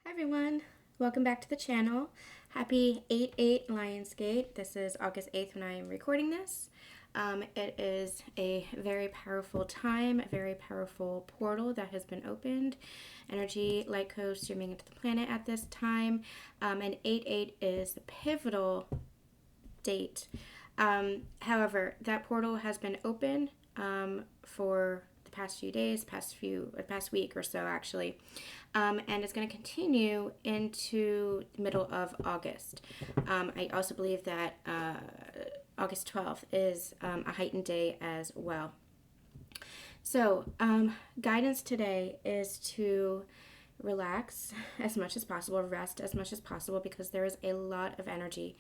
Hi everyone, welcome back to the channel. Happy 8/8 Lionsgate. This is August 8th when I am recording this. It is a very powerful time, a very powerful portal that has been opened. Energy, light codes streaming into the planet at this time. And 8/8 is the pivotal date. However, that portal has been open for the past few days, past week or so actually, and it's going to continue into the middle of August. I also believe that August 12th is a heightened day as well. So, guidance today is to relax as much as possible, rest as much as possible, because there is a lot of energy.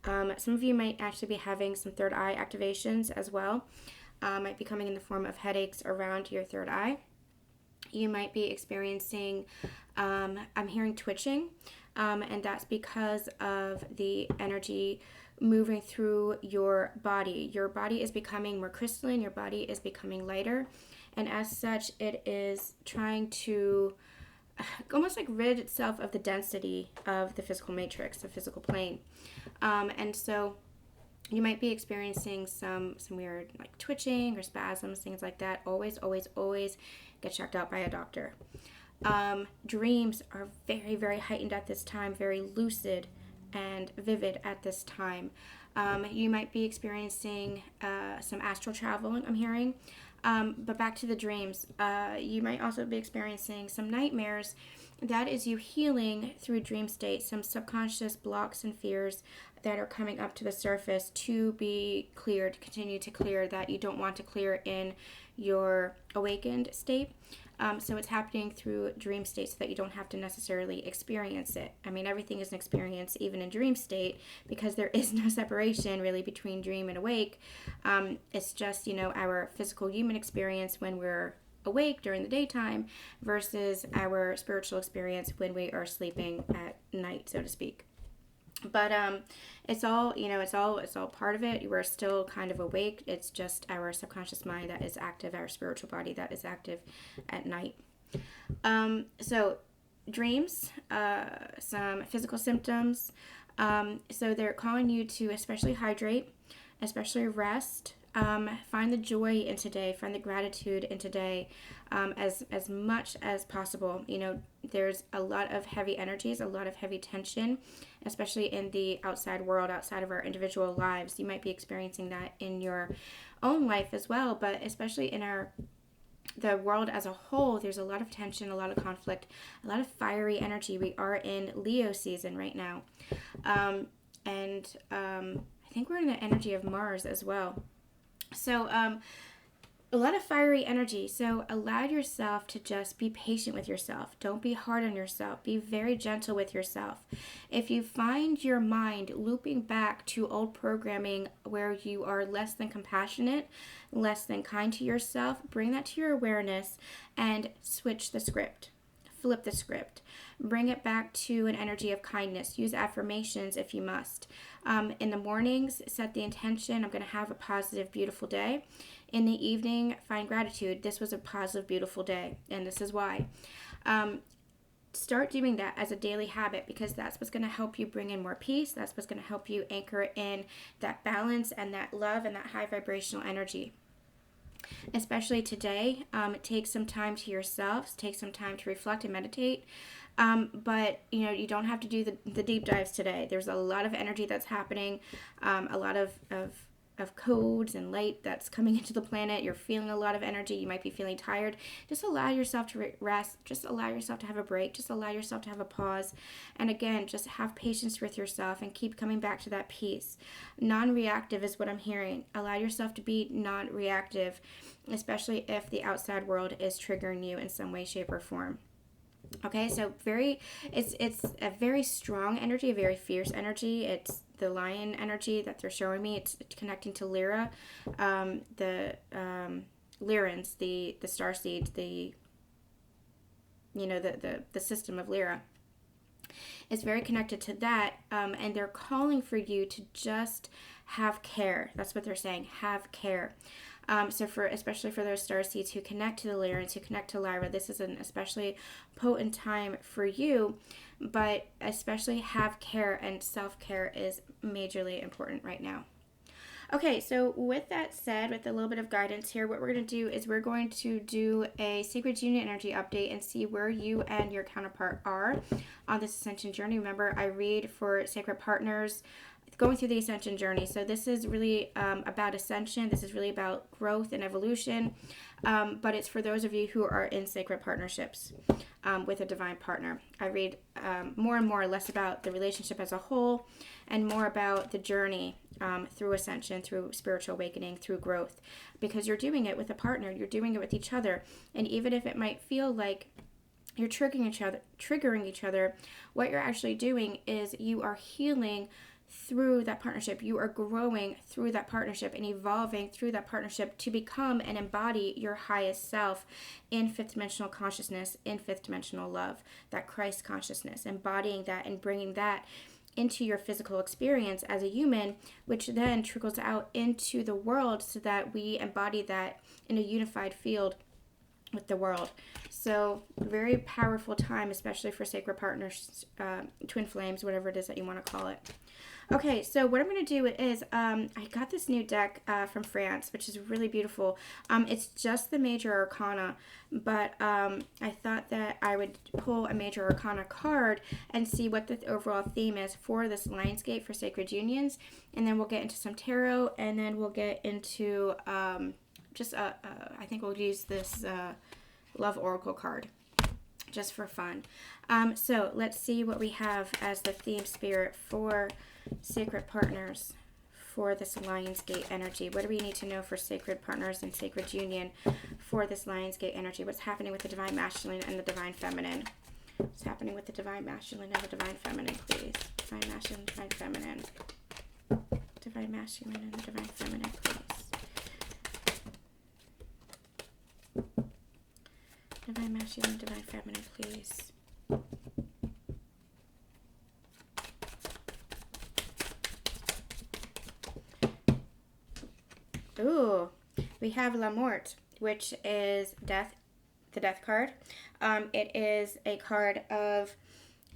Some of you might actually be having some third eye activations as well. Might be coming in the form of headaches around your third eye. You might be experiencing, I'm hearing twitching, and that's because of the energy moving through your body. Your body is becoming more crystalline, your body is becoming lighter, and as such, it is trying to almost like rid itself of the density of the physical matrix, the physical plane. And so you might be experiencing some weird like twitching or spasms, things like that. Always get checked out by a doctor. Dreams are very, very heightened at this time, very lucid and vivid at this time. You might be experiencing some astral travel, I'm hearing. But back to the dreams, you might also be experiencing some nightmares. That is you healing through dream state, some subconscious blocks and fears that are coming up to the surface to be cleared, continue to clear, that you don't want to clear in your awakened state. So it's happening through dream state so that you don't have to necessarily experience it. I mean, everything is an experience, even in dream state, because there is no separation really between dream and awake. It's just, our physical human experience when we're awake during the daytime versus our spiritual experience when we are sleeping at night, so to speak. But it's all part of it. We're still kind of awake. It's just our subconscious mind that is active, our spiritual body that is active at night. So dreams, some physical symptoms. So they're calling you to especially hydrate, especially rest. Find the joy in today, find the gratitude in today, as much as possible. There's a lot of heavy energies, a lot of heavy tension, especially in the outside world, outside of our individual lives. You might be experiencing that in your own life as well, but especially in the world as a whole, there's a lot of tension, a lot of conflict, a lot of fiery energy. We are in Leo season right now, and I think we're in the energy of Mars as well. So, a lot of fiery energy. So, allow yourself to just be patient with yourself. Don't be hard on yourself. Be very gentle with yourself. If you find your mind looping back to old programming where you are less than compassionate, less than kind to yourself, bring that to your awareness and switch the script. Flip the script. Bring it back to an energy of kindness. Use affirmations if you must. In the mornings, set the intention, I'm going to have a positive, beautiful day. In the evening, find gratitude. This was a positive, beautiful day, and this is why. Start doing that as a daily habit, because that's what's going to help you bring in more peace. That's what's going to help you anchor in that balance and that love and that high vibrational energy. Especially today, take some time to yourself, take some time to reflect and meditate. But you don't have to do the deep dives today. There's a lot of energy that's happening, a lot of codes and light that's coming into the planet. You're feeling a lot of energy. You might be feeling tired. Just allow yourself to rest. Just allow yourself to have a break. Just allow yourself to have a pause. And again, just have patience with yourself and keep coming back to that peace. Non-reactive is what I'm hearing. Allow yourself to be non-reactive, especially if the outside world is triggering you in some way, shape, or form. Okay, so it's a very strong energy, a very fierce energy. It's the lion energy that they're showing me. It's connecting to Lyra, the Lyrans, the star seeds, the system of Lyra. It's very connected to that, and they're calling for you to just have care. That's what they're saying. Have care. So especially for those star seeds who connect to the Lyrans, who connect to Lyra, this is an especially potent time for you, but especially have care, and self-care is majorly important right now. Okay, so with that said, with a little bit of guidance here, what we're going to do is we're going to do a Sacred Union energy update and see where you and your counterpart are on this ascension journey. Remember, I read for sacred partners going through the ascension journey. So this is really about ascension. This is really about growth and evolution, but it's for those of you who are in sacred partnerships with a divine partner. I read more and more, less about the relationship as a whole and more about the journey through ascension, through spiritual awakening, through growth, because you're doing it with a partner, you're doing it with each other. And even if it might feel like you're triggering each other, what you're actually doing is you are healing through that partnership. You are growing through that partnership and evolving through that partnership to become and embody your highest self in fifth dimensional consciousness, in fifth dimensional love, that Christ consciousness, embodying that and bringing that into your physical experience as a human, which then trickles out into the world so that we embody that in a unified field with the world. So very powerful time, especially for sacred partners, twin flames, whatever it is that you want to call it. Okay, so what I'm going to do is I got this new deck from France, which is really beautiful. It's just the major arcana, but I thought that I would pull a major arcana card and see what the overall theme is for this Lionsgate for Sacred Unions, and then we'll get into some tarot, and then we'll get into I think we'll use this Love Oracle card just for fun. So let's see what we have as the theme spirit for sacred partners for this Lionsgate energy. What do we need to know for sacred partners and sacred union for this Lionsgate energy? What's happening with the divine masculine and the divine feminine? What's happening with the divine masculine and the divine feminine, please? Divine masculine, divine feminine. Divine masculine and the divine feminine, please. Divine masculine, divine feminine, please. Ooh, we have La Mort, which is death, the death card. It is a card of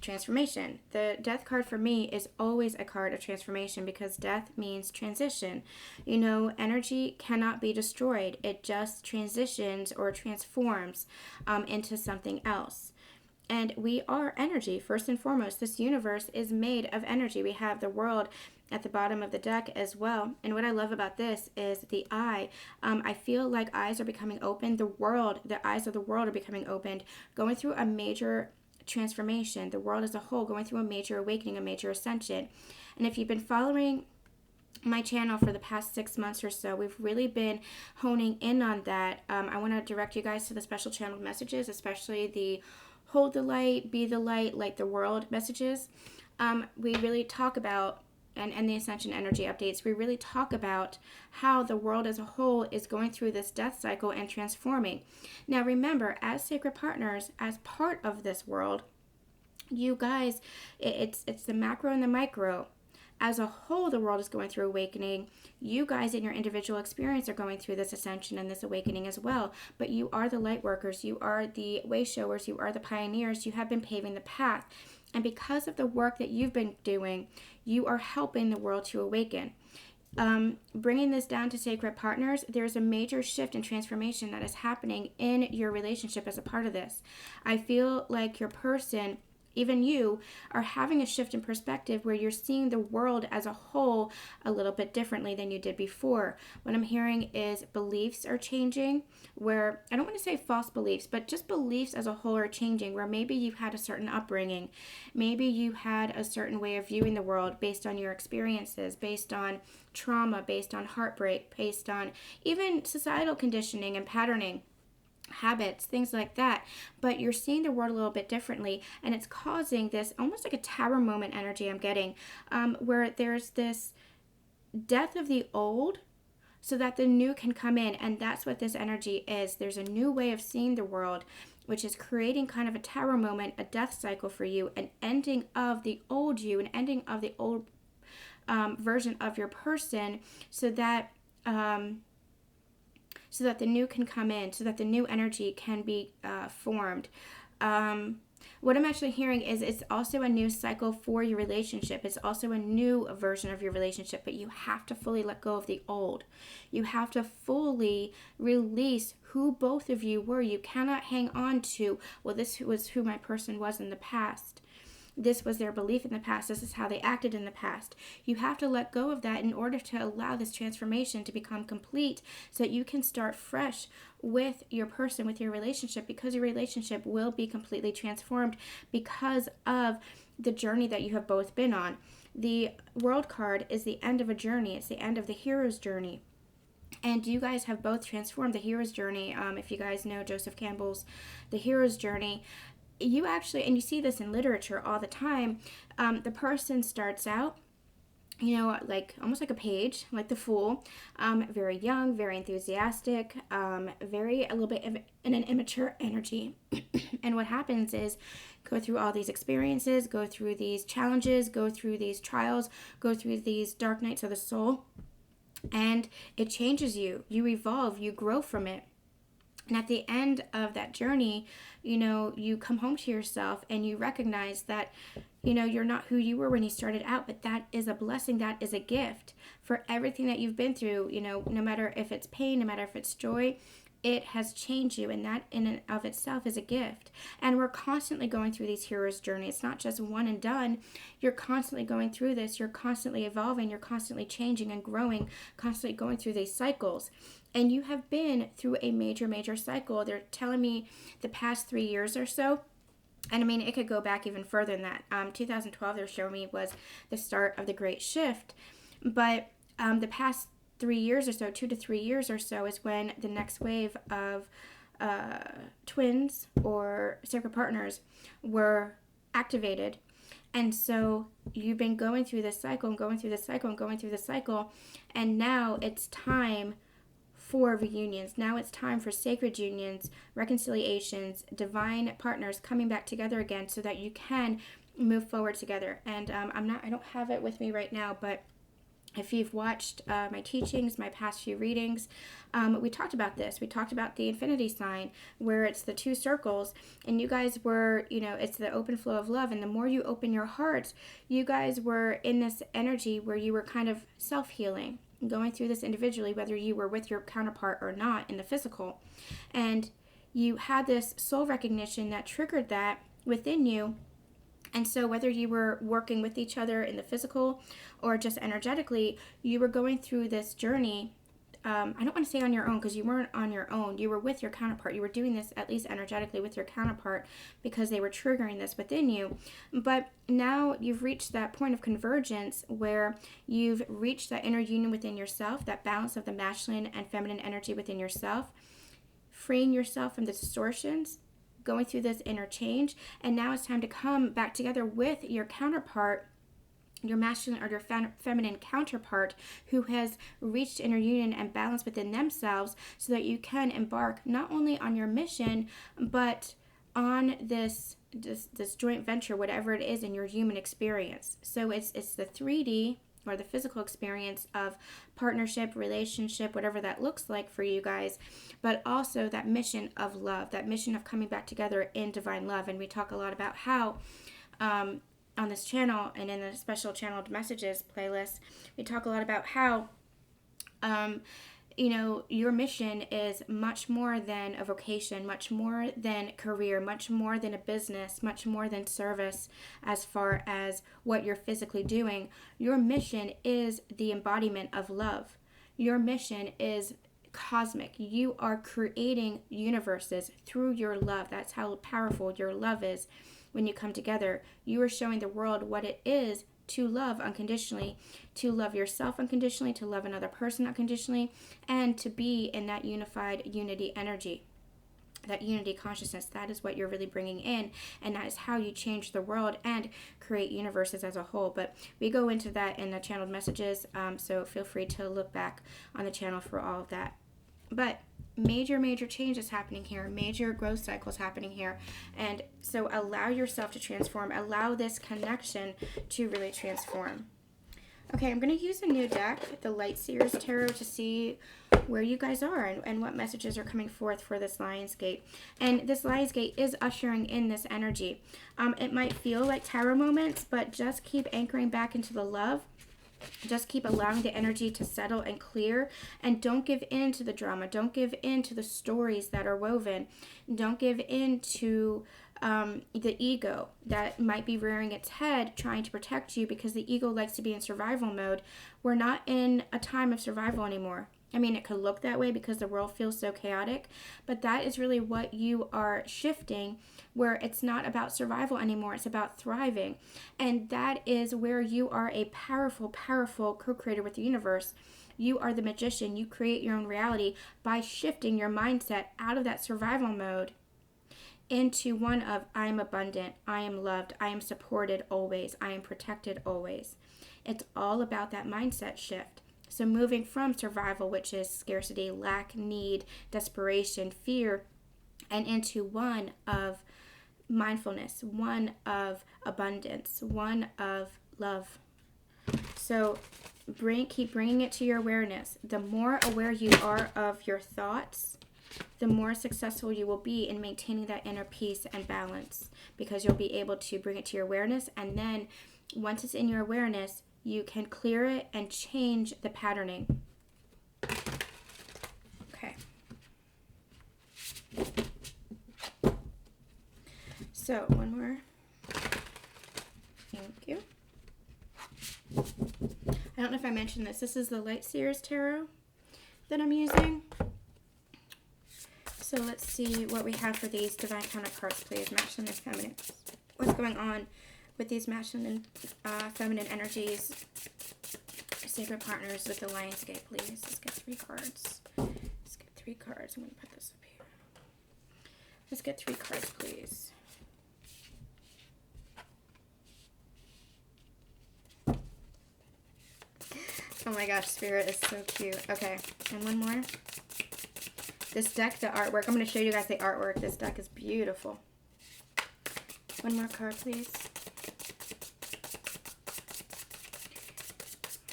transformation. The death card for me is always a card of transformation because death means transition. You know, energy cannot be destroyed. It just transitions or transforms into something else. And we are energy, first and foremost. This universe is made of energy. We have the world at the bottom of the deck as well. And what I love about this is the eye. I feel like eyes are becoming open. The eyes of the world are becoming opened, going through a major transformation. The world as a whole going through a major awakening, a major ascension. And if you've been following my channel for the past 6 months or so, we've really been honing in on that. I want to direct you guys to the special channel messages, especially the hold the light, be the light the world messages. We really talk about, and the Ascension Energy updates, we really talk about how the world as a whole is going through this death cycle and transforming. Now remember, as sacred partners, as part of this world, you guys, it's the macro and the micro. As a whole, the world is going through awakening. You guys in your individual experience are going through this ascension and this awakening as well. But you are the light workers. You are the way showers. You are the pioneers. You have been paving the path. And because of the work that you've been doing, you are helping the world to awaken. Bringing this down to sacred partners, there's a major shift and transformation that is happening in your relationship as a part of this. I feel like your person, even you, are having a shift in perspective where you're seeing the world as a whole a little bit differently than you did before. What I'm hearing is beliefs are changing, where, I don't want to say false beliefs, but just beliefs as a whole are changing, where maybe you've had a certain upbringing. Maybe you had a certain way of viewing the world based on your experiences, based on trauma, based on heartbreak, based on even societal conditioning and patterning, habits, things like that, but you're seeing the world a little bit differently, and it's causing this almost like a tower moment energy I'm getting, where there's this death of the old so that the new can come in. And that's what this energy is. There's a new way of seeing the world, which is creating kind of a tower moment, a death cycle for you, an ending of the old you, an ending of the old version of your person, so that so that the new can come in, so that the new energy can be formed. What I'm actually hearing is it's also a new cycle for your relationship. It's also a new version of your relationship, but you have to fully let go of the old. You have to fully release who both of you were. You cannot hang on to, well, this was who my person was in the past. This was their belief in the past. This is how they acted in the past. You have to let go of that in order to allow this transformation to become complete so that you can start fresh with your person, with your relationship, because your relationship will be completely transformed because of the journey that you have both been on. The World card is the end of a journey. It's the end of the hero's journey. And you guys have both transformed the hero's journey. If you guys know Joseph Campbell's The Hero's Journey, you actually, and you see this in literature all the time, the person starts out, like almost like a page, like the Fool, very young, very enthusiastic, very a little bit in an immature energy. And what happens is go through all these experiences, go through these challenges, go through these trials, go through these dark nights of the soul, and it changes you. You evolve, you grow from it. And at the end of that journey, you come home to yourself and you recognize that, you're not who you were when you started out, but that is a blessing. That is a gift for everything that you've been through, no matter if it's pain, no matter if it's joy, it has changed you. And that in and of itself is a gift. And we're constantly going through these heroes' journey. It's not just one and done. You're constantly going through this. You're constantly evolving. You're constantly changing and growing, constantly going through these cycles. And you have been through a major, major cycle. They're telling me the past 3 years or so. And I mean, it could go back even further than that. 2012, they're showing me, was the start of the Great Shift. But the past 3 years or so, 2 to 3 years or so, is when the next wave of twins or sacred partners were activated. And so you've been going through this cycle and going through this cycle and going through this cycle. And now it's time for reunions. Now it's time for sacred unions, reconciliations, divine partners coming back together again so that you can move forward together. And I don't have it with me right now, but if you've watched my teachings, my past few readings, we talked about this. We talked about the infinity sign, where it's the two circles, and you guys were, it's the open flow of love. And the more you open your hearts, you guys were in this energy where you were kind of self-healing, going through this individually, whether you were with your counterpart or not in the physical. And you had this soul recognition that triggered that within you. And so whether you were working with each other in the physical or just energetically, you were going through this journey. I don't want to say on your own, because you weren't on your own. You were with your counterpart. You were doing this at least energetically with your counterpart because they were triggering this within you. But now you've reached that point of convergence where you've reached that inner union within yourself, that balance of the masculine and feminine energy within yourself, freeing yourself from the distortions, going through this inner change. And now it's time to come back together with your counterpart, your masculine or your feminine counterpart, who has reached inner union and balance within themselves, so that you can embark not only on your mission, but on this joint venture, whatever it is in your human experience. So it's the 3D or the physical experience of partnership, relationship, whatever that looks like for you guys, but also that mission of love, that mission of coming back together in divine love. And we talk a lot about how on this channel and in the special channeled messages playlist, we talk a lot about how your mission is much more than a vocation, much more than career, much more than a business, much more than service as far as what you're physically doing. Your mission is the embodiment of love. Your mission is cosmic. You are creating universes through your love. That's how powerful your love is. When you come together, you are showing the world what it is to love unconditionally, to love yourself unconditionally, to love another person unconditionally, and to be in that unified unity energy, that unity consciousness. That is what you're really bringing in, and that is how you change the world and create universes as a whole. But we go into that in the channeled messages, so feel free to look back on the channel for all of that. But major changes happening here, major growth cycles happening here. And so allow yourself to transform, allow this connection to really transform. Okay, I'm going to use a new deck, the Light Seers Tarot, to see where you guys are and what messages are coming forth for this Lionsgate. And this Lionsgate is ushering in this energy. It might feel like tarot moments, but just keep anchoring back into the love. Just keep allowing the energy to settle and clear, and don't give in to the drama. Don't give in to the stories that are woven. Don't give in to the ego that might be rearing its head trying to protect you, because the ego likes to be in survival mode. We're not in a time of survival anymore. I mean, it could look that way because the world feels so chaotic, but that is really what you are shifting, where it's not about survival anymore. It's about thriving. And that is where you are a powerful, powerful co-creator with the universe. You are the magician. You create your own reality by shifting your mindset out of that survival mode into one of, I am abundant, I am loved, I am supported always, I am protected always. It's all about that mindset shift. So moving from survival, which is scarcity, lack, need, desperation, fear, and into one of mindfulness, one of abundance, one of love. So keep bringing it to your awareness. The more aware you are of your thoughts, the more successful you will be in maintaining that inner peace and balance, because you'll be able to bring it to your awareness, and then once it's in your awareness, you can clear it and change the patterning. Okay. So, one more. Thank you. I don't know if I mentioned this. This is the Light Seers Tarot that I'm using. So let's see what we have for these divine counterparts, please. Masculine and feminine. What's going on with these masculine and feminine energies? Sacred partners with the Lionsgate, please. Let's get 3 cards. Let's get 3 cards. I'm going to put this up here. Let's get 3 cards, please. Oh my gosh, Spirit is so cute. Okay, and one more. This deck, the artwork. I'm going to show you guys the artwork. This deck is beautiful. One more card, please.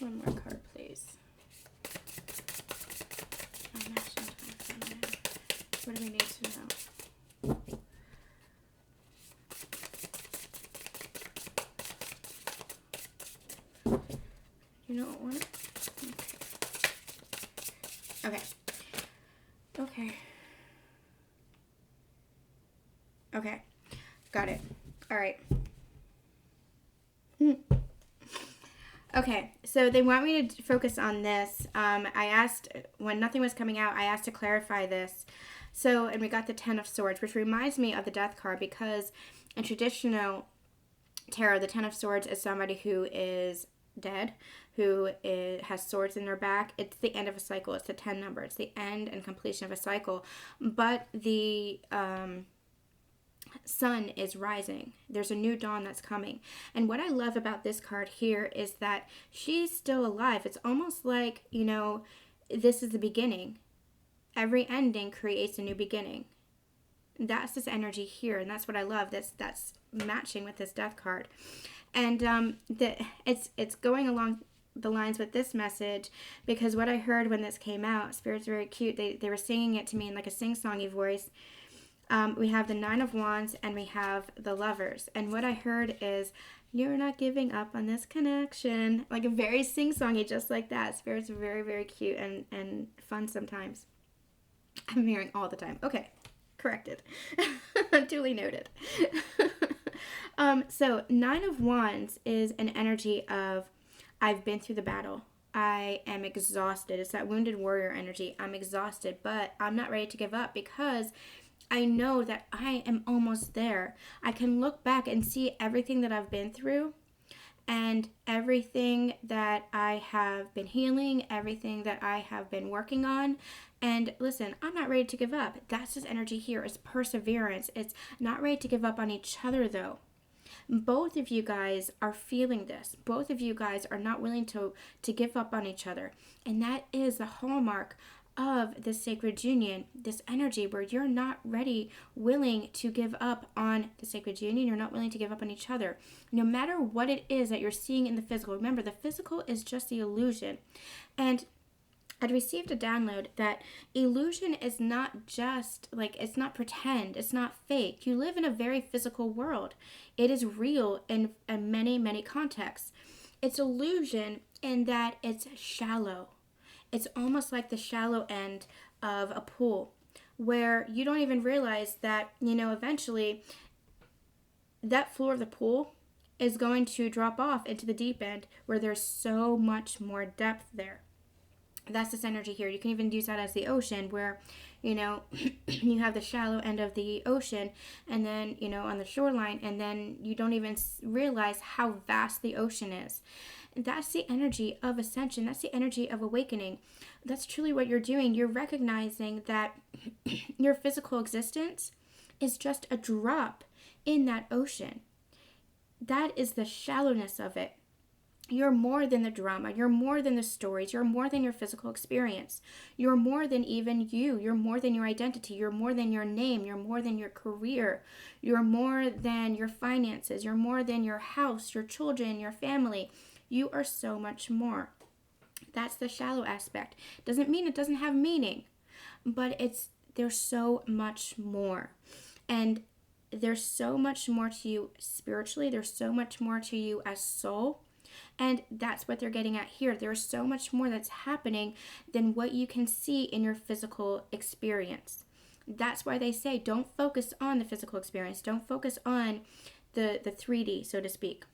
One more card, please. What do we need to know? You don't want it? Okay. Okay. Okay. Got it. All right. Okay, so they want me to focus on this. I asked, when nothing was coming out, I asked to clarify this. So, and we got the 10 of Swords, which reminds me of the Death card, because in traditional tarot, the 10 of Swords is somebody who is dead, has swords in their back. It's the end of a cycle. It's the 10 number. It's the end and completion of a cycle. But the sun is rising. There's a new dawn that's coming. And what I love about this card here is that she's still alive. It's almost like, you know, this is the beginning. Every ending creates a new beginning. That's this energy here, and that's what I love. That's matching with this Death card. And it's going along the lines with this message, because what I heard when this came out, Spirit's very cute. They were singing it to me in like a sing-songy voice. We have the 9 of Wands and we have the Lovers. And what I heard is, you're not giving up on this connection. Like a very sing-songy, just like that. Spirit's very, very cute and fun sometimes. I'm hearing all the time. Okay, corrected. Duly noted. So 9 of Wands is an energy of, I've been through the battle. I am exhausted. It's that wounded warrior energy. I'm exhausted, but I'm not ready to give up, because I know that I am almost there. I can look back and see everything that I've been through and everything that I have been healing, everything that I have been working on. And listen, I'm not ready to give up. That's this energy here. It's perseverance. It's not ready to give up on each other, though. Both of you guys are feeling this. Both of you guys are not willing to give up on each other. And that is the hallmark of this sacred union, this energy where you're not ready, willing to give up on the sacred union. You're not willing to give up on each other. No matter what it is that you're seeing in the physical. Remember, the physical is just the illusion. And I'd received a download that illusion is not just like, it's not pretend, it's not fake. You live in a very physical world. It is real in many, many contexts. It's illusion in that it's shallow. It's almost like the shallow end of a pool where you don't even realize that, eventually that floor of the pool is going to drop off into the deep end where there's so much more depth there. That's this energy here. You can even use that as the ocean where, you have the shallow end of the ocean and then, on the shoreline, and then you don't even realize how vast the ocean is. That's the energy of ascension. That's the energy of awakening. That's truly what you're doing. You're recognizing that your physical existence is just a drop in that ocean. That is the shallowness of it. You're more than the drama. You're more than the stories. You're more than your physical experience. You're more than even you. You're more than your identity. You're more than your name. You're more than your career. You're more than your finances. You're more than your house, your children, your family. You are so much more. That's the shallow aspect. Doesn't mean it doesn't have meaning, but there's so much more. And there's so much more to you spiritually. There's so much more to you as soul. And that's what they're getting at here. There's so much more that's happening than what you can see in your physical experience. That's why they say don't focus on the physical experience. Don't focus on the 3D, so to speak.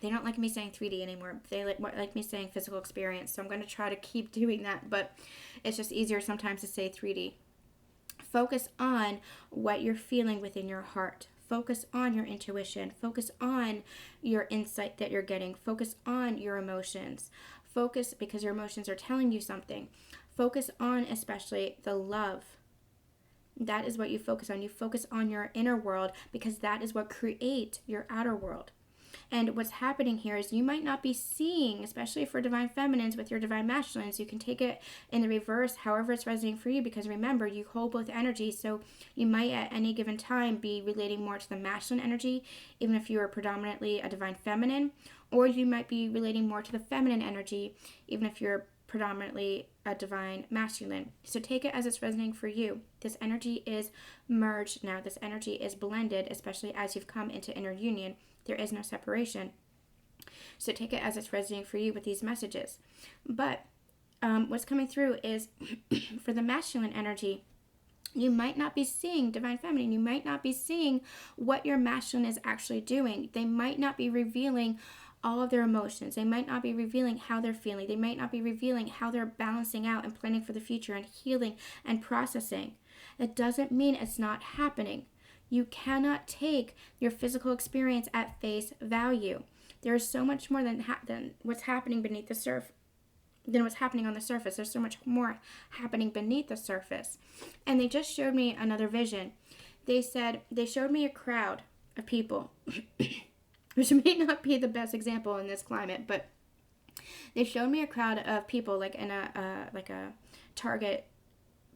They don't like me saying 3D anymore. They like me saying physical experience. So I'm going to try to keep doing that, but it's just easier sometimes to say 3D. Focus on what you're feeling within your heart. Focus on your intuition. Focus on your insight that you're getting. Focus on your emotions. Focus because your emotions are telling you something. Focus on especially the love. That is what you focus on. You focus on your inner world because that is what creates your outer world. And what's happening here is you might not be seeing, especially for divine feminines with your divine masculines, you can take it in the reverse, however it's resonating for you, because remember, you hold both energies, so you might at any given time be relating more to the masculine energy, even if you are predominantly a divine feminine, or you might be relating more to the feminine energy, even if you're predominantly a divine masculine. So take it as it's resonating for you. This energy is merged now. This energy is blended, especially as you've come into inner union. There is no separation. So take it as it's resonating for you with these messages. But what's coming through is for the masculine energy, you might not be seeing divine feminine. You might not be seeing what your masculine is actually doing. They might not be revealing all of their emotions. They might not be revealing how they're feeling. They might not be revealing how they're balancing out and planning for the future and healing and processing. That doesn't mean it's not happening. You cannot take your physical experience at face value. There is so much more than what's happening beneath the surface. Than what's happening on the surface. There's so much more happening beneath the surface. And they just showed me another vision. They showed me a crowd of people, which may not be the best example in this climate, but they showed me a crowd of people like in a Target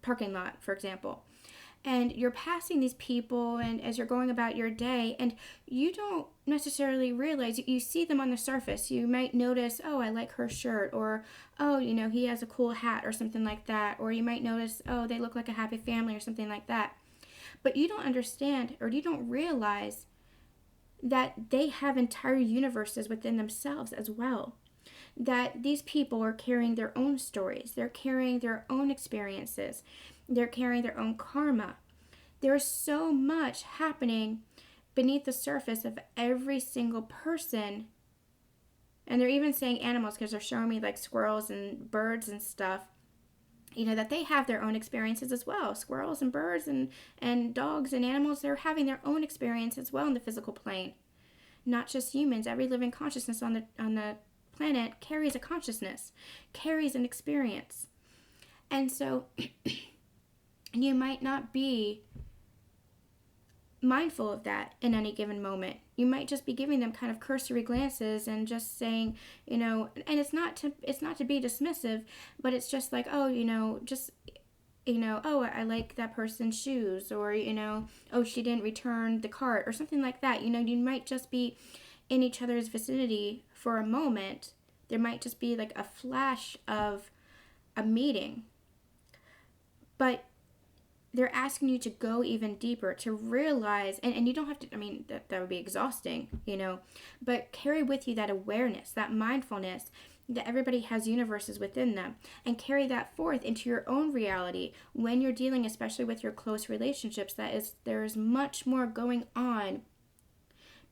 parking lot, for example. And you're passing these people and as you're going about your day, and you don't necessarily realize, you see them on the surface. You might notice, oh, I like her shirt, or, oh, he has a cool hat or something like that. Or you might notice, oh, they look like a happy family or something like that. But you don't understand, or you don't realize that they have entire universes within themselves as well. That these people are carrying their own stories. They're carrying their own experiences. They're carrying their own karma. There's so much happening beneath the surface of every single person. And they're even saying animals, because they're showing me like squirrels and birds and stuff, that they have their own experiences as well. Squirrels and birds and dogs and animals, they're having their own experience as well in the physical plane. Not just humans. Every living consciousness on the planet carries a consciousness, carries an experience. And so you might not be mindful of that in any given moment. You might just be giving them kind of cursory glances and just saying, and it's not to be dismissive, but it's just like, oh, just oh, I like that person's shoes, or, oh, she didn't return the cart, or something like that. You might just be in each other's vicinity for a moment. There might just be like a flash of a meeting. But they're asking you to go even deeper, to realize, and you don't have to, that would be exhausting, but carry with you that awareness, that mindfulness, that everybody has universes within them, and carry that forth into your own reality when you're dealing, especially with your close relationships. There's much more going on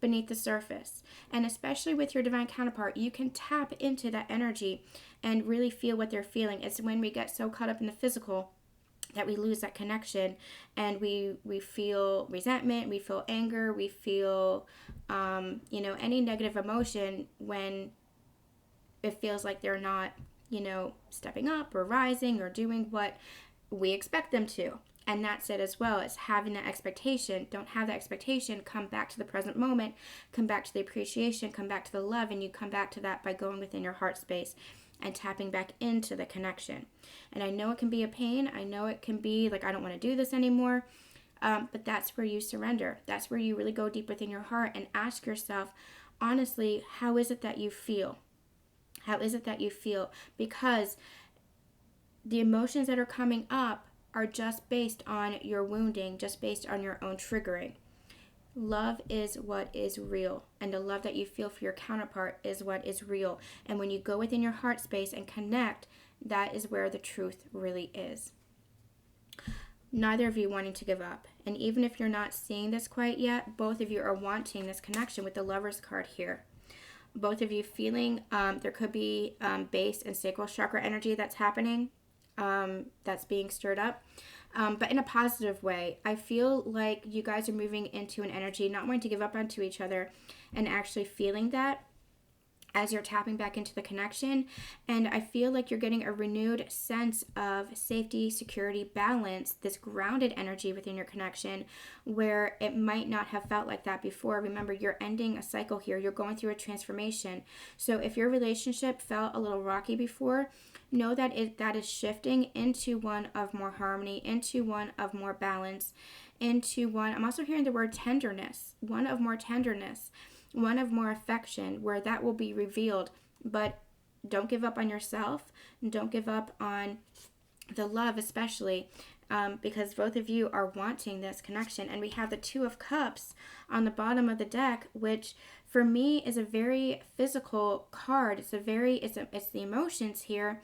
beneath the surface. And especially with your divine counterpart, you can tap into that energy and really feel what they're feeling. It's when we get so caught up in the physical that we lose that connection, and we feel resentment, we feel anger, we feel any negative emotion when it feels like they're not stepping up or rising or doing what we expect them to. And that's it as well. It's having that expectation. Don't have that expectation. Come back to the present moment. Come back to the appreciation. Come back to the love. And you come back to that by going within your heart space and tapping back into the connection. And I know it can be a pain. I know it can be like, I don't want to do this anymore. But that's where you surrender. That's where you really go deep within your heart and ask yourself, honestly, how is it that you feel? How is it that you feel? Because the emotions that are coming up are just based on your wounding, just based on your own triggering. Love is what is real, and the love that you feel for your counterpart is what is real. And when you go within your heart space and connect, that is where the truth really is. Neither of you wanting to give up. And even if you're not seeing this quite yet, both of you are wanting this connection with the Lover's card here. Both of you feeling there could be base and sacral chakra energy that's happening, that's being stirred up. But in a positive way. I feel like you guys are moving into an energy, not wanting to give up onto each other, and actually feeling that as you're tapping back into the connection. And I feel like you're getting a renewed sense of safety, security, balance, this grounded energy within your connection, where it might not have felt like that before. Remember, you're ending a cycle here. You're going through a transformation. So if your relationship felt a little rocky before, know that that is shifting into one of more harmony, into one of more balance, into one, I'm also hearing the word tenderness, one of more tenderness, one of more affection, where that will be revealed. But don't give up on yourself, and don't give up on the love, especially because both of you are wanting this connection. And we have the Two of Cups on the bottom of the deck, which for me is a very physical card. It's the emotions here,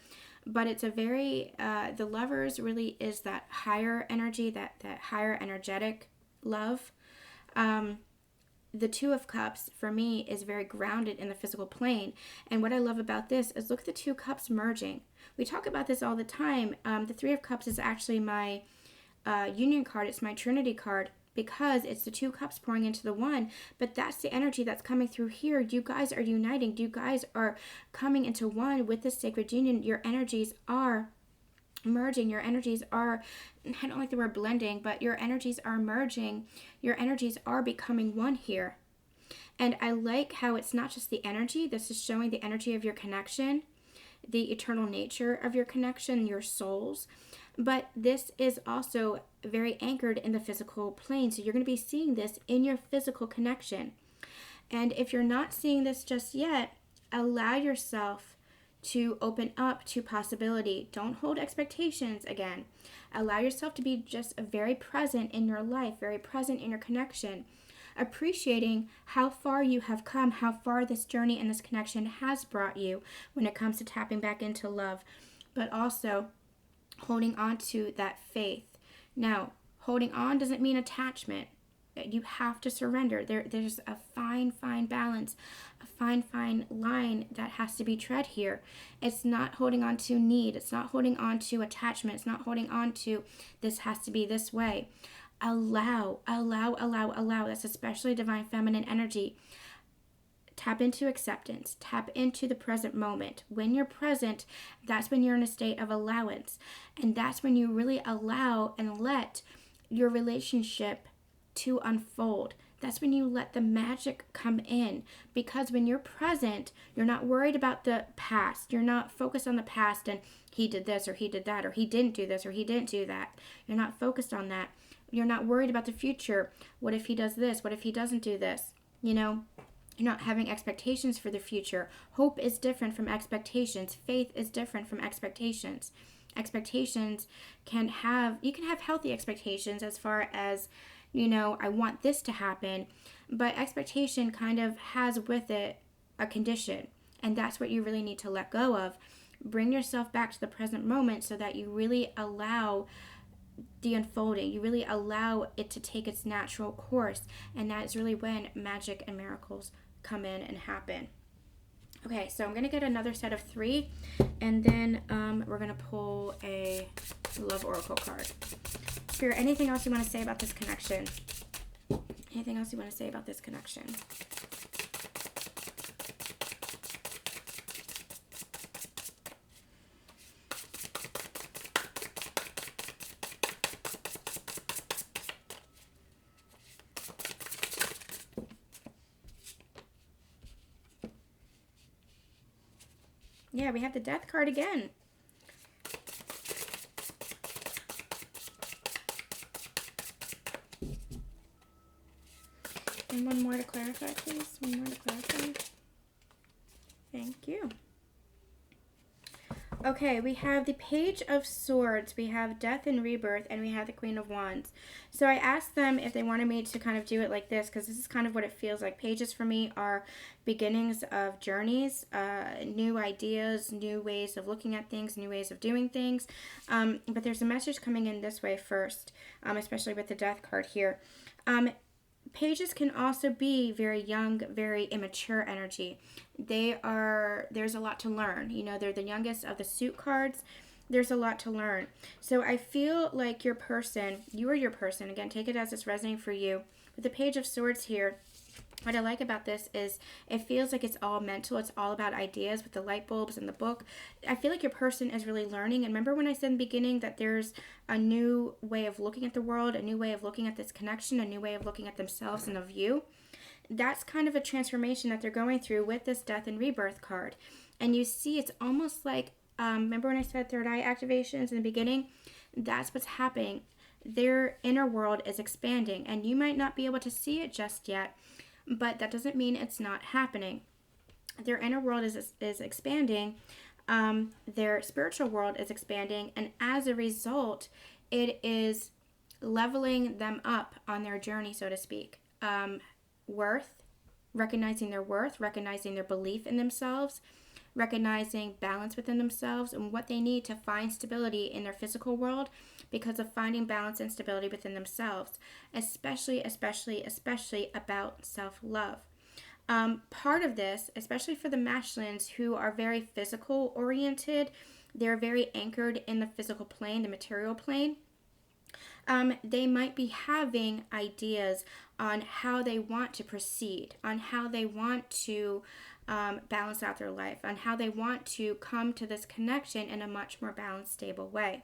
but it's a very the Lovers really is that higher energy, that higher energetic love. The Two of Cups for me is very grounded in the physical plane. And what I love about this is, look at the Two Cups merging. We talk about this all the time. The Three of Cups is actually my union card. It's my Trinity card, because it's the Two Cups pouring into the one. But that's the energy that's coming through here. You guys are uniting. You guys are coming into one with this sacred union. Your energies are merging. Your energies are, I don't like the word blending, but your energies are merging. Your energies are becoming one here. And I like how it's not just the energy. This is showing the energy of your connection, the eternal nature of your connection, your souls. But this is also very anchored in the physical plane. So you're going to be seeing this in your physical connection. And if you're not seeing this just yet, allow yourself to open up to possibility. Don't hold expectations again. Allow yourself to be just very present in your life, very present in your connection, appreciating how far you have come, how far this journey and this connection has brought you when it comes to tapping back into love, but also holding on to that faith. Now, holding on doesn't mean attachment. You have to surrender. There's a fine balance, a fine line that has to be tread here. It's not holding on to need. It's not holding on to attachment. It's not holding on to this has to be this way. Allow. That's especially divine feminine energy. Tap into acceptance. Tap into the present moment. When you're present, that's when you're in a state of allowance. And that's when you really allow and let your relationship to unfold. That's when you let the magic come in, because when you're present, you're not worried about the past. You're not focused on the past and he did this or he did that or he didn't do this or he didn't do that. You're not focused on that. You're not worried about the future. What if he does this? What if he doesn't do this? You know, you're not having expectations for the future. Hope is different from expectations. Faith is different from expectations. Expectations you can have healthy expectations as far as, you know, I want this to happen, but expectation kind of has with it a condition, and that's what you really need to let go of. Bring yourself back to the present moment so that you really allow the unfolding. You really allow it to take its natural course, and that is really when magic and miracles come in and happen. Okay, so I'm going to get another set of 3, and then we're going to pull a Love Oracle card. Spirit, anything else you want to say about this connection? Anything else you want to say about this connection? Yeah, we have the Death card again. And one more to clarify, please. One more to clarify. Thank you. Okay, we have the Page of Swords, we have Death and Rebirth, and we have the Queen of Wands. So I asked them if they wanted me to kind of do it like this, because this is kind of what it feels like. Pages for me are beginnings of journeys, new ideas, new ways of looking at things, new ways of doing things. But there's a message coming in this way first, especially with the Death card here. Pages can also be very young, very immature energy. There's a lot to learn. You know, they're the youngest of the suit cards. There's a lot to learn. So I feel like you are your person. Again, take it as it's resonating for you. With the Page of Swords here, what I like about this is it feels like it's all mental. It's all about ideas with the light bulbs and the book. I feel like your person is really learning. And remember when I said in the beginning that there's a new way of looking at the world, a new way of looking at this connection, a new way of looking at themselves and of you? That's kind of a transformation that they're going through with this Death and Rebirth card. And you see it's almost like, remember when I said third eye activations in the beginning? That's what's happening. Their inner world is expanding, and you might not be able to see it just yet, but that doesn't mean it's not happening. Their inner world is expanding. Their spiritual world is expanding. And as a result, it is leveling them up on their journey, so to speak. Recognizing their worth, recognizing their belief in themselves, recognizing balance within themselves and what they need to find stability in their physical world because of finding balance and stability within themselves, especially about self-love. Part of this, especially for the masculines who are very physical oriented, they're very anchored in the physical plane, the material plane. They might be having ideas on how they want to proceed, on how they want to balance out their life, on how they want to come to this connection in a much more balanced, stable way.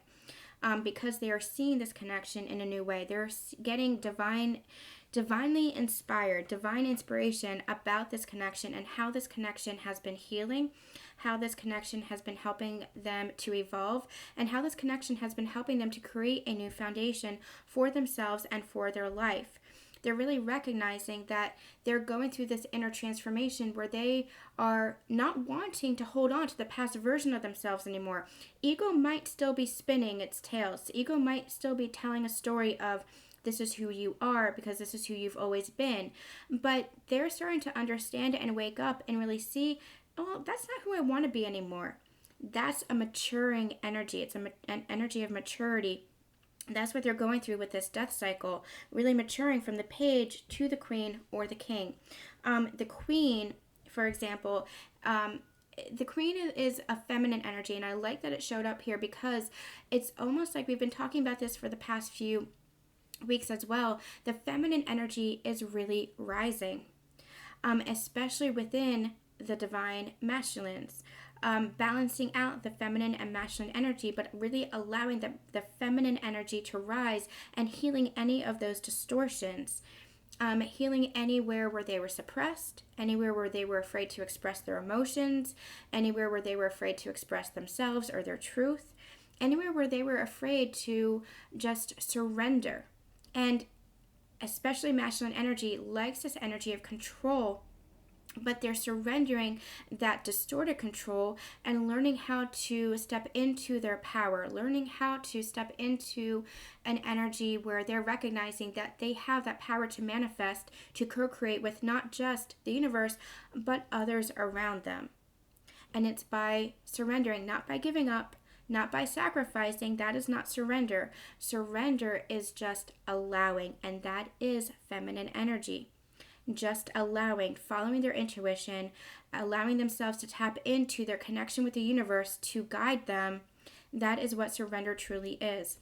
Because they are seeing this connection in a new way. They're getting divinely inspired, divine inspiration about this connection and how this connection has been healing, how this connection has been helping them to evolve, and how this connection has been helping them to create a new foundation for themselves and for their life. They're really recognizing that they're going through this inner transformation where they are not wanting to hold on to the past version of themselves anymore. Ego might still be spinning its tails. Ego might still be telling a story of this is who you are because this is who you've always been. But they're starting to understand and wake up and really see, oh, that's not who I want to be anymore. That's a maturing energy. It's an energy of maturity. That's what they're going through with this death cycle, really maturing from the page to the queen or the king. The queen, for example, the queen is a feminine energy, and I like that it showed up here because it's almost like we've been talking about this for the past few weeks as well. The feminine energy is really rising, especially within the divine masculines. Balancing out the feminine and masculine energy, but really allowing the feminine energy to rise and healing any of those distortions. Healing anywhere where they were suppressed, anywhere where they were afraid to express their emotions, anywhere where they were afraid to express themselves or their truth, anywhere where they were afraid to just surrender. And especially masculine energy likes this energy of control, but they're surrendering that distorted control and learning how to step into their power, learning how to step into an energy where they're recognizing that they have that power to manifest, to co-create with not just the universe, but others around them. And it's by surrendering, not by giving up, not by sacrificing. That is not surrender. Surrender is just allowing, and that is feminine energy. Just allowing, following their intuition, allowing themselves to tap into their connection with the universe to guide them. That is what surrender truly is.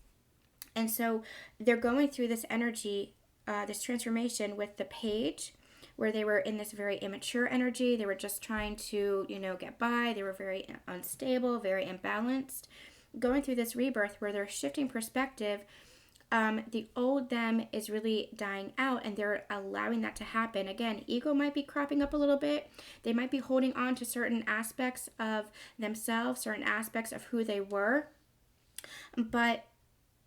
And so they're going through this energy, this transformation with the page, where they were in this very immature energy. They were just trying to, get by. They were very unstable, very imbalanced. Going through this rebirth where they're shifting perspective, the old them is really dying out, and they're allowing that to happen. Again, ego might be cropping up a little bit. They might be holding on to certain aspects of themselves, certain aspects of who they were. But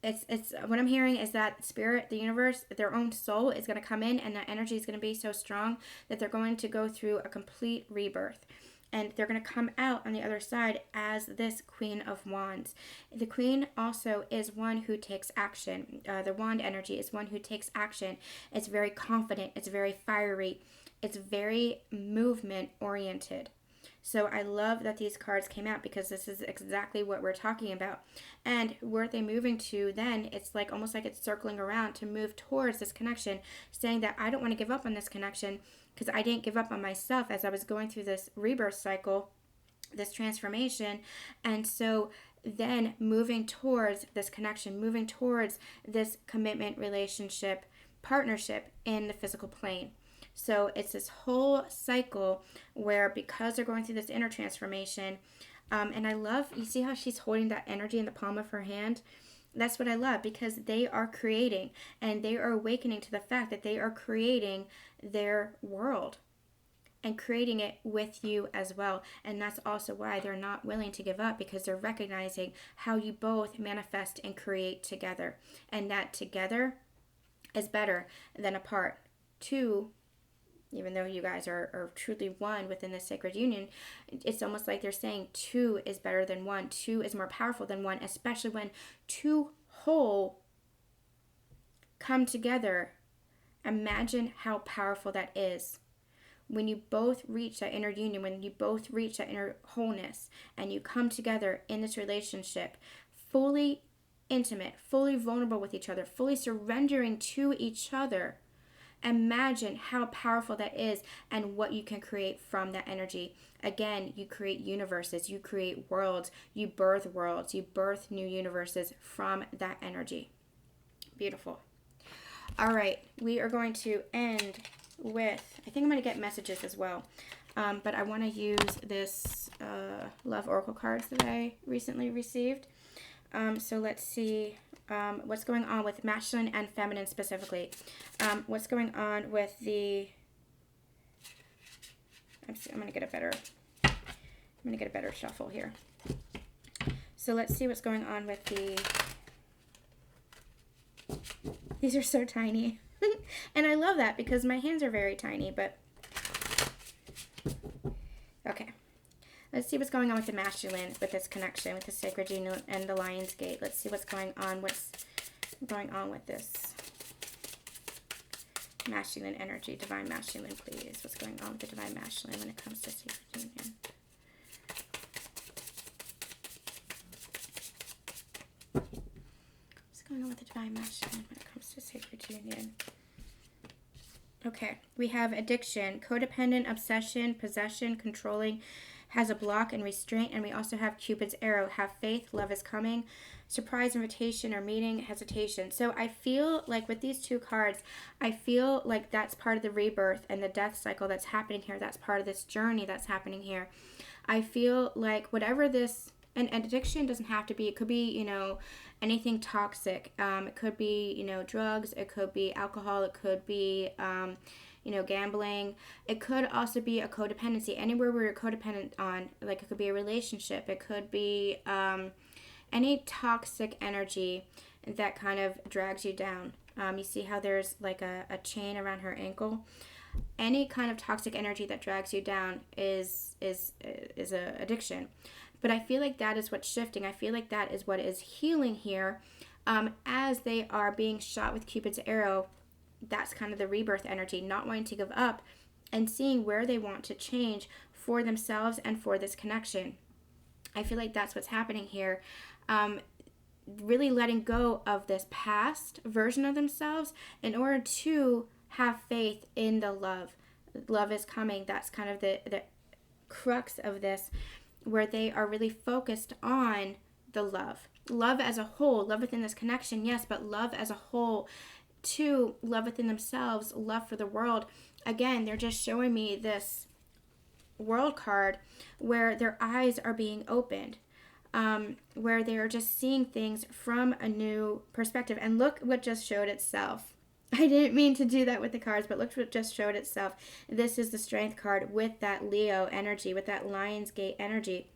it's what I'm hearing is that spirit, the universe, their own soul is going to come in, and that energy is going to be so strong that they're going to go through a complete rebirth. And they're going to come out on the other side as this Queen of Wands. The Queen also is one who takes action. The Wand energy is one who takes action. It's very confident. It's very fiery. It's very movement oriented. So I love that these cards came out, because this is exactly what we're talking about. And where they moving to then, it's like almost like it's circling around to move towards this connection, saying that I don't want to give up on this connection, because I didn't give up on myself as I was going through this rebirth cycle, this transformation. And so then moving towards this connection, moving towards this commitment, relationship, partnership in the physical plane. So it's this whole cycle where, because they're going through this inner transformation, and I love, you see how she's holding that energy in the palm of her hand? That's what I love, because they are creating, and they are awakening to the fact that they are creating their world and creating it with you as well. And that's also why they're not willing to give up, because they're recognizing how you both manifest and create together, and that together is better than apart. Two, even though you guys are truly one within this sacred union, it's almost like they're saying two is better than one. Two is more powerful than one, especially when two whole come together. Imagine how powerful that is. When you both reach that inner union, when you both reach that inner wholeness, and you come together in this relationship, fully intimate, fully vulnerable with each other, fully surrendering to each other. Imagine how powerful that is, and what you can create from that energy. Again, you create universes, you create worlds, you birth new universes from that energy. Beautiful. All right, we are going to end with, I think I'm going to get messages as well, but I want to use this Love Oracle cards that I recently received. So let's see what's going on with masculine and feminine specifically. What's going on with the, I'm going to get a better shuffle here. So let's see what's going on with these are so tiny. And I love that, because my hands are very tiny, but okay. Let's see what's going on with the masculine, with this connection, with the sacred union and the Lion's Gate. Let's see what's going on. What's going on with this masculine energy? Divine masculine, please. What's going on with the divine masculine when it comes to sacred union? What's going on with the divine masculine when it comes to sacred union? Okay, we have addiction, codependent, obsession, possession, controlling, has a block and restraint, and we also have Cupid's arrow, have faith, love is coming, surprise invitation or meeting, hesitation. So I feel like with these two cards, I feel like that's part of the rebirth and the death cycle that's happening here. That's part of this journey that's happening here. I feel like whatever this, and addiction doesn't have to be, it could be, anything toxic. It could be, drugs, it could be alcohol, it could be, gambling. It could also be a codependency. Anywhere where you're codependent on, like it could be a relationship, it could be any toxic energy that kind of drags you down. You see how there's like a chain around her ankle? Any kind of toxic energy that drags you down is a addiction. But I feel like that is what's shifting. I feel like that is what is healing here. As they are being shot with Cupid's arrow, that's kind of the rebirth energy, not wanting to give up and seeing where they want to change for themselves and for this connection. I feel like that's what's happening here. Really letting go of this past version of themselves in order to have faith in the love. Love is coming. That's kind of the crux of this, where they are really focused on the love. Love as a whole, love within this connection, yes, but love as a whole too, love within themselves, love for the world. Again, they're just showing me this world card where their eyes are being opened. Where they are just seeing things from a new perspective. And look what just showed itself. I didn't mean to do that with the cards, but look what just showed itself. This is the Strength card with that Leo energy, with that Lionsgate energy.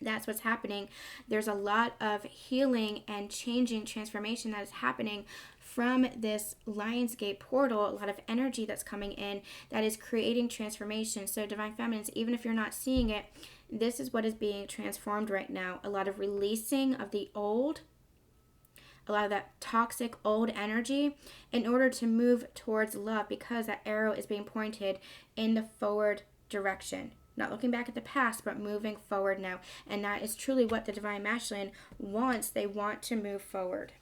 That's what's happening. There's a lot of healing and changing transformation that is happening from this Lionsgate portal. A lot of energy that's coming in that is creating transformation. So Divine Feminines, even if you're not seeing it, this is what is being transformed right now. A lot of releasing of the old, a lot of that toxic old energy in order to move towards love, because that arrow is being pointed in the forward direction. Not looking back at the past, but moving forward now. And that is truly what the Divine Masculine wants. They want to move forward.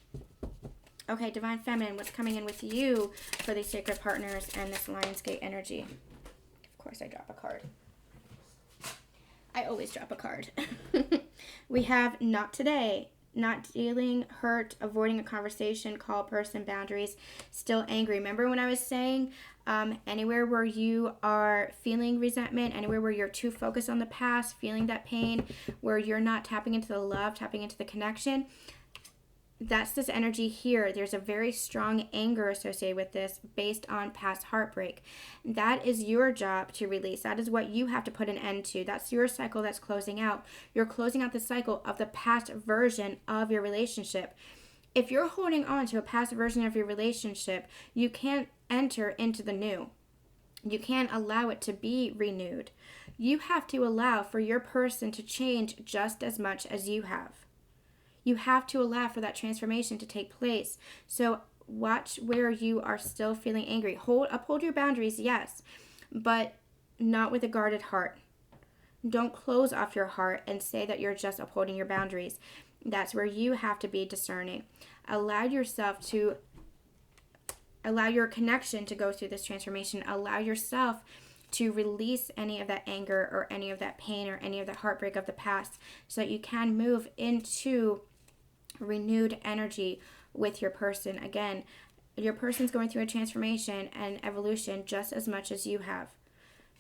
Okay, Divine Feminine, what's coming in with you for these sacred partners and this Lionsgate energy? Of course, I drop a card. I always drop a card. We have not today, not dealing, hurt, avoiding a conversation, call person, boundaries, still angry. Remember when I was saying anywhere where you are feeling resentment, anywhere where you're too focused on the past, feeling that pain, where you're not tapping into the love, tapping into the connection, that's this energy here. There's a very strong anger associated with this based on past heartbreak. That is your job to release. That is what you have to put an end to. That's your cycle that's closing out. You're closing out the cycle of the past version of your relationship. If you're holding on to a past version of your relationship, you can't enter into the new. You can't allow it to be renewed. You have to allow for your person to change just as much as you have. You have to allow for that transformation to take place. So watch where you are still feeling angry. Uphold your boundaries, yes, but not with a guarded heart. Don't close off your heart and say that you're just upholding your boundaries. That's where you have to be discerning. Allow your connection to go through this transformation. Allow yourself to release any of that anger or any of that pain or any of the heartbreak of the past so that you can move into renewed energy with your person. Again, your person's going through a transformation and evolution just as much as you have.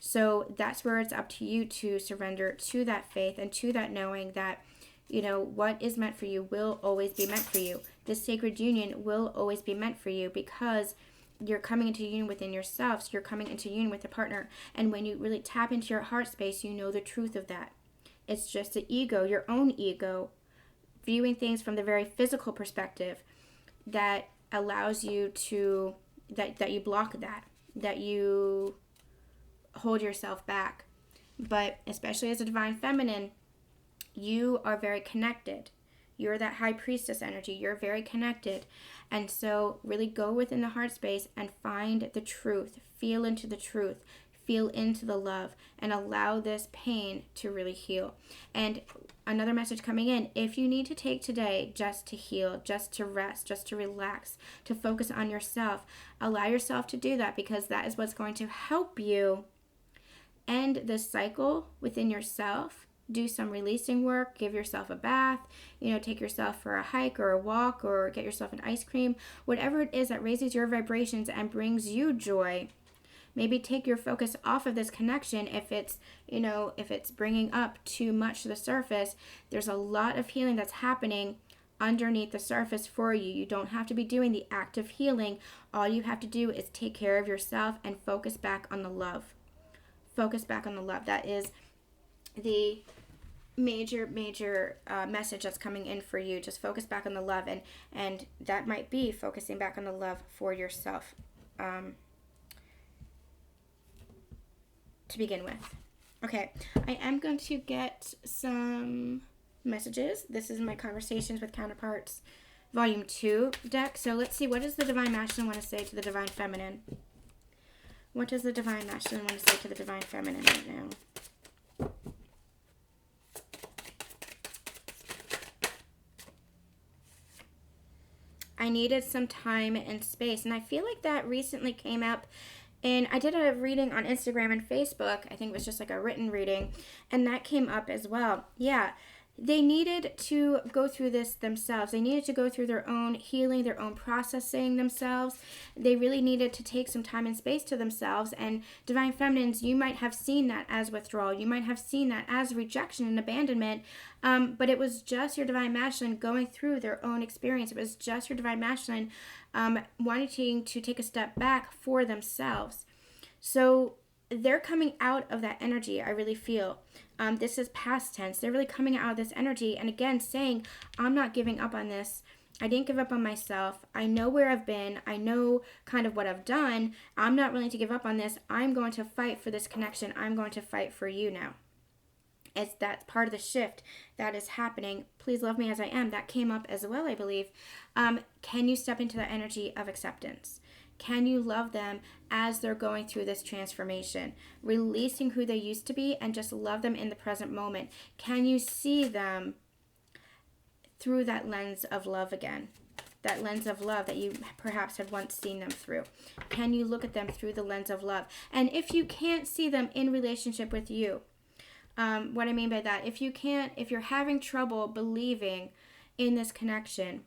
So that's where it's up to you to surrender to that faith and to that knowing that, what is meant for you will always be meant for you. This sacred union will always be meant for you because you're coming into union within yourself. So you're coming into union with a partner. And when you really tap into your heart space, you know the truth of that. It's just the ego, your own ego, viewing things from the very physical perspective that allows you to, that you block that you hold yourself back. But especially as a Divine Feminine, you are very connected. You're that high priestess energy. You're very connected. And so really go within the heart space and find the truth. Feel into the truth. Feel into the love. And allow this pain to really heal. And another message coming in, if you need to take today just to heal, just to rest, just to relax, to focus on yourself, allow yourself to do that, because that is what's going to help you end this cycle within yourself. Do some releasing work, give yourself a bath, take yourself for a hike or a walk, or get yourself an ice cream, whatever it is that raises your vibrations and brings you joy. Maybe take your focus off of this connection if it's bringing up too much to the surface. There's a lot of healing that's happening underneath the surface for you. You don't have to be doing the act of healing. All you have to do is take care of yourself and focus back on the love. Focus back on the love. That is the major message that's coming in for you. Just focus back on the love, and that might be focusing back on the love for yourself to begin with. Okay, I am going to get some messages. This is my Conversations with Counterparts Volume 2 deck. So let's see, what does the Divine Masculine want to say to the Divine Feminine? What does the Divine Masculine want to say to the Divine Feminine right now? I needed some time and space. And I feel like that recently came up. And I did a reading on Instagram and Facebook. I think it was just like a written reading. And that came up as well. Yeah. They needed to go through this themselves. They needed to go through their own healing, their own processing themselves. They really needed to take some time and space to themselves. And Divine Feminines, you might have seen that as withdrawal. You might have seen that as rejection and abandonment. But it was just your Divine Masculine going through their own experience. It was just your Divine Masculine wanting to take a step back for themselves. So they're coming out of that energy, I really feel. This is past tense. They're really coming out of this energy. And again, saying, I'm not giving up on this. I didn't give up on myself. I know where I've been. I know kind of what I've done. I'm not willing to give up on this. I'm going to fight for this connection. I'm going to fight for you now. It's that part of the shift that is happening. Please love me as I am. That came up as well, I believe. Can you step into that energy of acceptance? Can you love them as they're going through this transformation, releasing who they used to be and just love them in the present moment? Can you see them through that lens of love again? That lens of love that you perhaps had once seen them through. Can you look at them through the lens of love? And if you can't see them in relationship with you, what I mean by that, if you're having trouble believing in this connection,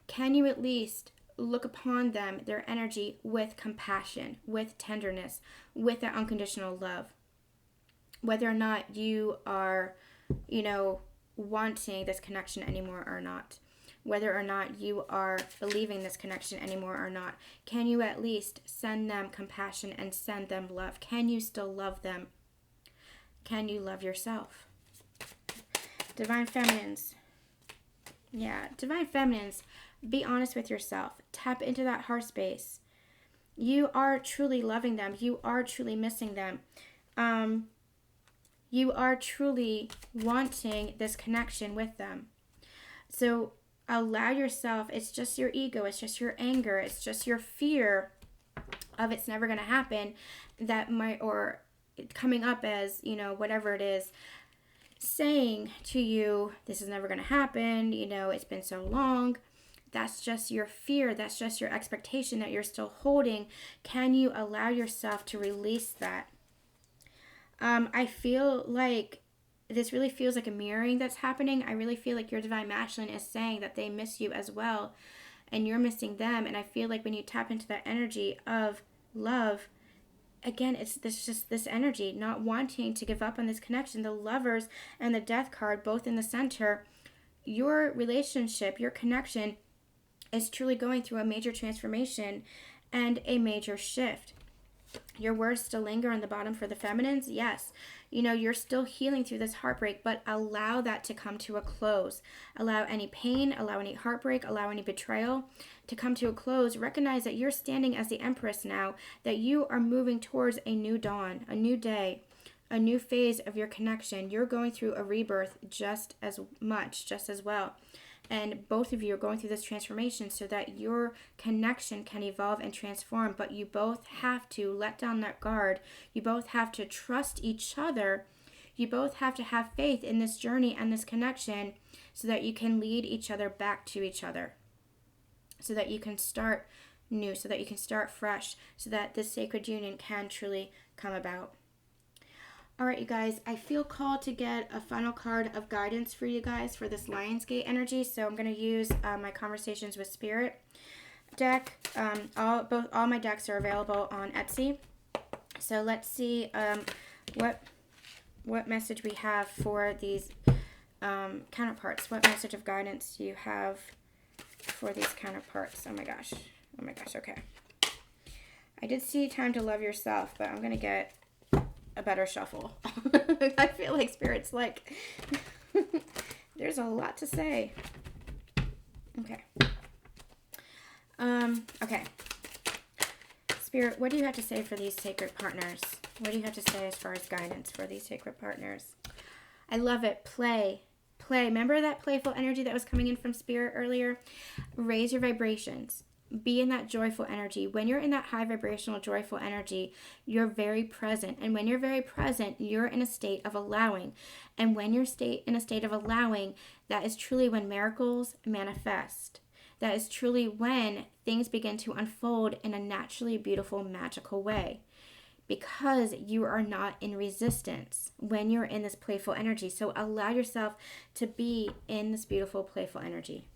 can you at least look upon them, their energy, with compassion, with tenderness, with that unconditional love? Whether or not you are, wanting this connection anymore or not. Whether or not you are believing this connection anymore or not. Can you at least send them compassion and send them love? Can you still love them? Can you love yourself? Divine Feminines. Yeah, Divine Feminines, be honest with yourself. Tap into that heart space. You are truly loving them. You are truly missing them. You are truly wanting this connection with them. So allow yourself, it's just your ego, it's just your anger, it's just your fear of it's never going to happen that might, or coming up as, whatever it is, saying to you, this is never going to happen, it's been so long. That's just your fear. That's just your expectation that you're still holding. Can you allow yourself to release that? I feel like this really feels like a mirroring that's happening. I really feel like your Divine Masculine is saying that they miss you as well, and you're missing them. And I feel like when you tap into that energy of love, again, it's this energy, not wanting to give up on this connection. The Lovers and the Death card, both in the center. Your relationship, your connection is truly going through a major transformation and a major shift. Your words still linger on the bottom for the Feminines. Yes, you're still healing through this heartbreak, but allow that to come to a close. Allow any pain, allow any heartbreak, allow any betrayal to come to a close. Recognize that you're standing as the Empress now, that you are moving towards a new dawn, a new day, a new phase of your connection. You're going through a rebirth just as well. And both of you are going through this transformation so that your connection can evolve and transform. But you both have to let down that guard. You both have to trust each other. You both have to have faith in this journey and this connection so that you can lead each other back to each other. So that you can start new, so that you can start fresh, so that this sacred union can truly come about. All right, you guys, I feel called to get a final card of guidance for you guys for this Lionsgate energy. So I'm going to use my Conversations with Spirit deck. All my decks are available on Etsy. So let's see what message we have for these Counterparts, what message of guidance do you have for these counterparts? Oh my gosh. Oh my gosh. Okay. I did see time to love yourself, but I'm going to get a better shuffle. I feel like Spirit's like, there's a lot to say. Okay. Okay. Spirit, what do you have to say for these sacred partners? What do you have to say as far as guidance for these sacred partners? I love it. Play. Play. Remember that playful energy that was coming in from Spirit earlier? Raise your vibrations. Be in that joyful energy. When you're in that high vibrational joyful energy, you're very present. And when you're very present, you're in a state of allowing. And when you're in a state of allowing, that is truly when miracles manifest. That is truly when things begin to unfold in a naturally beautiful, magical way. Because you are not in resistance when you're in this playful energy. So allow yourself to be in this beautiful, playful energy.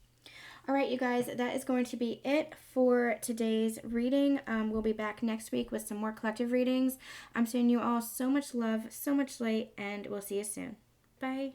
All right, you guys, that is going to be it for today's reading. We'll be back next week with some more collective readings. I'm sending you all so much love, so much light, and we'll see you soon. Bye.